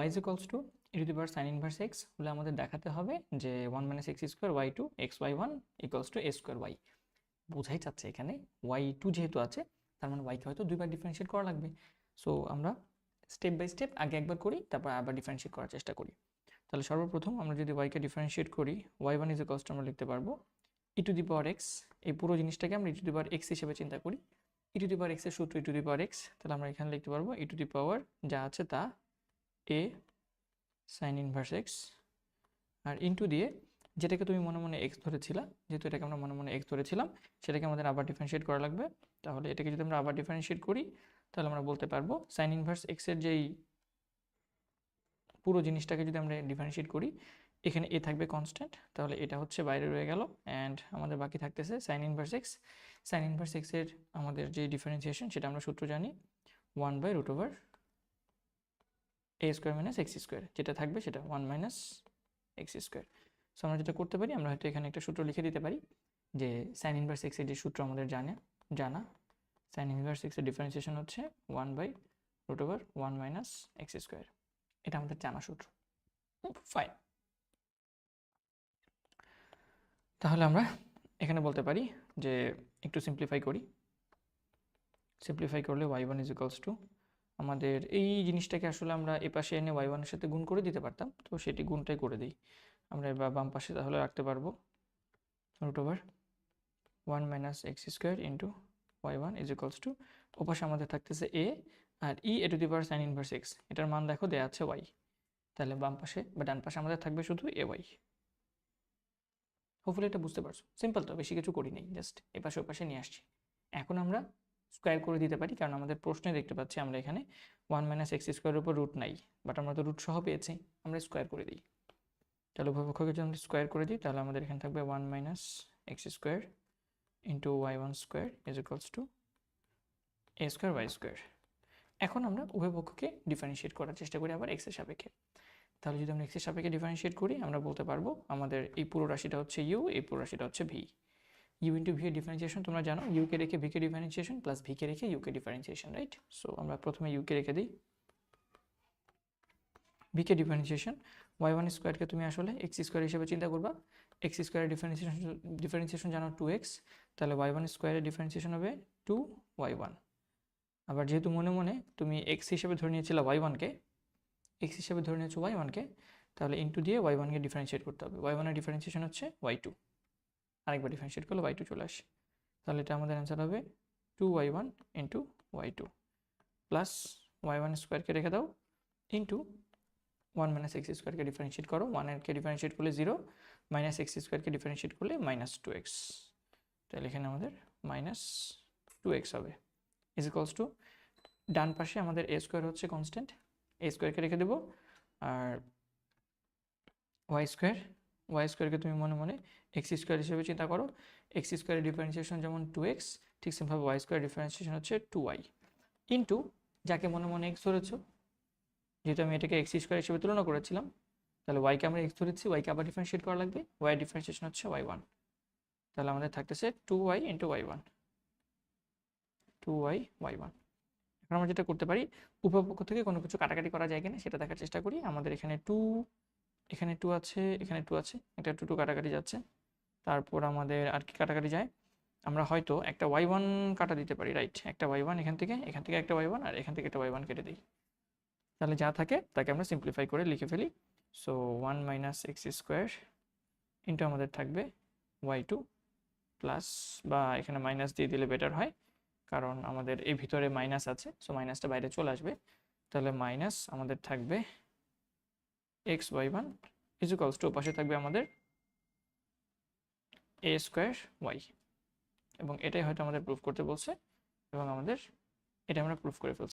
y is equals to e to the power sin inverse x হলে আমাদের দেখাতে হবে যে 1 minus x square y2 xy1 equals to a square y। বোঝাই যাচ্ছে এখানে y2 যেহেতু আছে তার মানে y কে হয়তো দুইবার ডিফারেন্সিয়েট করা লাগবে। সো আমরা স্টেপ বাই স্টেপ আগে একবার করি, তারপর আবার ডিফারেন্সিয়েট করার চেষ্টা করি। তাহলে সর্বপ্রথম আমরা যদি y কে ডিফারেন্সিয়েট করি, y1 is equals to আমরা লিখতে পারবো e to the power x। এই পুরো জিনিসটাকে আমরা e to the power x হিসেবে চিন্তা করি। e to the power x এর সূত্র e to the power x, তাহলে আমরা এখানে লিখতে পারবো e to the power যা আছে তা a sin inverse x, আর ইনটু দিয়ে যেটাকে তুমি মনে মনে x ধরেছিলা, যেহেতু এটাকে আমরা মনে মনে x ধরেছিলাম সেটাকে আমাদের আবার ডিফারেন্সিয়েট করা লাগবে। তাহলে এটাকে যদি আমরা আবার ডিফারেন্সিয়েট করি তাহলে আমরা বলতে পারবো sin inverse x এর যেই পুরো জিনিসটাকে যদি আমরা ডিফারেন্সিয়েট করি, এখানে a থাকবে কনস্ট্যান্ট, তাহলে এটা হচ্ছে বাইরে রয়ে গেল অ্যান্ড আমাদের বাকি থাকতেছে sin inverse x। sin inverse x এর আমাদের যে ডিফারেন্সিয়েশন সেটা আমরা সূত্র জানি 1/√a² minus x square, যেটা থাকবে সেটা 1 minus x square। সো আমরা যেটা করতে পারি, আমরা হয়তো এখানে একটা সূত্র লিখে দিতে পারি যে sin inverse x এর যে সূত্র আমাদের জানা sin inverse x এর ডিফারেন্সিয়েশন হচ্ছে 1/√1 minus x square। এটা আমাদের জানা সূত্র। ফাইন, তাহলে আমরা এখানে বলতে পারি যে একটু সিম্পলিফাই করি। সিম্পলিফাই করলে y1 is equals to আমাদের এই জিনিসটাকে আসলে আমরা এ পাশে এনে y1 এর সাথে গুণ করে দিতে পারতাম, তো সেটি গুণটাই করে দিই আমরা। এবার বাম পাশে তাহলে রাখতে পারবো √1 minus x square into y1 is equals to ওপাশে আমাদের থাকতেছে a R e to the power sin inverse x, এটার মান দেখো দেয়া আছে y, তাহলে বাম পাশে বা ডান পাশে আমাদের থাকবে শুধু ay। হোপফুলি এটা বুঝতে পারছো, সিম্পল তো, বেশি কিছু করি নাই, জাস্ট এপাশে ওপাশে নিয়ে আসছি। এখন আমরা স্কোয়ার করে দিতে পারি, কারণ আমাদের প্রশ্নে দেখতে পাচ্ছি আমরা এখানে 1 minus x স্কোয়ারের উপর রুট নাই, বাট আমরা তো রুট সহ পেয়েছি, আমরা স্কোয়ার করে দিই। তাহলে উভয়পক্ষকে যদি আমরা স্কোয়ার করে দিই তাহলে আমাদের এখানে থাকবে 1 minus x square into y1 square is equals to a square y square. এখন আমরা উভয়পক্ষকে ডিফারেন্সিয়েট করার চেষ্টা করি আবার x এর সাপেক্ষে। তাহলে যদি আমরা x এর সাপেক্ষে ডিফারেন্সিয়েট করি আমরা বলতে পারবো আমাদের এই পুরো রাশিটা হচ্ছে u, এই পুরো রাশিটা হচ্ছে v। u ইন্টু ভি এর ডিফারেন্সিয়েশন তোমরা জানো, u কে রেখে v কে ডিফারেন্সিয়েশন প্লাস v কে রেখে u কে ডিফারেন্সিয়েশন, রাইট? সো আমরা প্রথমে u কে রেখে দিই, v কে ডিফারেন্সিয়েশন y1 স্কোয়ারকে তুমি আসলে x স্কোয়ার হিসেবে চিন্তা করবা। x স্কোয়ারের ডিফারেন্সিয়েশন জানো 2x, তাহলে y1 স্কোয়ারের ডিফারেন্সিয়েশন হবে 2y1। আবার যেহেতু মনে মনে তুমি x হিসেবে ধরে নিয়েছিলে y1 হিসেবে ধরে নিয়েছো y1 তাহলে ইনটু দিয়ে y1 কে ডিফারেন্সিয়েট করতে হবে। y1 এর ডিফারেন্সিয়েশন হচ্ছে y2, আরেকবার ডিফারেন্সিয়েট করলে y2 চলে আসে, তাহলে এটা আমাদের অ্যান্সার হবে 2y1 into y2 plus y1 স্কোয়ারকে রেখে দাও ইন্টু 1 minus x স্কোয়ারকে ডিফারেন্সিয়েট করো, 1 এরকে ডিফারেন্সিয়েট করলে 0, মাইনাস x স্কোয়ারকে ডিফারেন্সিয়েট করলে মাইনাস 2x, তাহলে এখানে আমাদের মাইনাস 2x হবে ইজ ইকুয়ালস টু ডান পাশে আমাদের a স্কোয়ার হচ্ছে কনস্ট্যান্ট, a স্কোয়ারকে রেখে দেবো আর y স্কোয়ারকে তুমি মনে মনে x স্কোয়ার হিসেবে চিন্তা করো। x স্কোয়ারের ডিফারেন্সিয়েশন যেমন 2x, ঠিক সেমভাবে y স্কোয়ার ডিফারেন্সিয়েশন হচ্ছে 2y ইন্টু যাকে মনে মনে x ধরেছো, যেহেতু আমি এটাকে x স্কোয়ার হিসেবে তুলনা করেছিলাম তাহলে y কে আমরা x ধরেছি, y কে আবার ডিফারেন্সিয়েট করা লাগবে, y এর ডিফারেন্সিয়েশন হচ্ছে y1, তাহলে আমাদের থাকতেছে 2y into y1, 2y y1। এখন আমরা যেটা করতে পারি, উভয়পক্ষ থেকে কোনো কিছু কাটাকাটি করা যায় কিনা সেটা দেখার চেষ্টা করি। আমাদের এখানে 2 আছে, এখানে 2 আছে, একটা 2 কাটাকাটি যাচ্ছে, তারপর আমাদের আর কি কাটাকাটি যায়, আমরা হয়তো একটা y1 কাটা দিতে পারি, রাইট? একটা y1 এখান থেকে একটা y1 আর এখান থেকে একটা y1 কেটে দিই, তাহলে যা থাকে তাকে আমরা সিম্পলিফাই করে লিখে ফেলি। So 1 minus x square into আমাদের থাকবে y2 প্লাস, বা এখানে মাইনাস দিয়ে দিলে বেটার হয় কারণ আমাদের এই ভিতরে মাইনাস আছে, সো মাইনাসটা বাইরে চলে আসবে, তাহলে মাইনাস আমাদের থাকবে x y1 is equals to পাশে থাকবে আমাদের a স্কোয়ার y, এবং এটাই হয়তো আমাদের প্রুফ করতে বলছে এবং আমাদের এটা আমরা প্রুফ করে ফেলছি।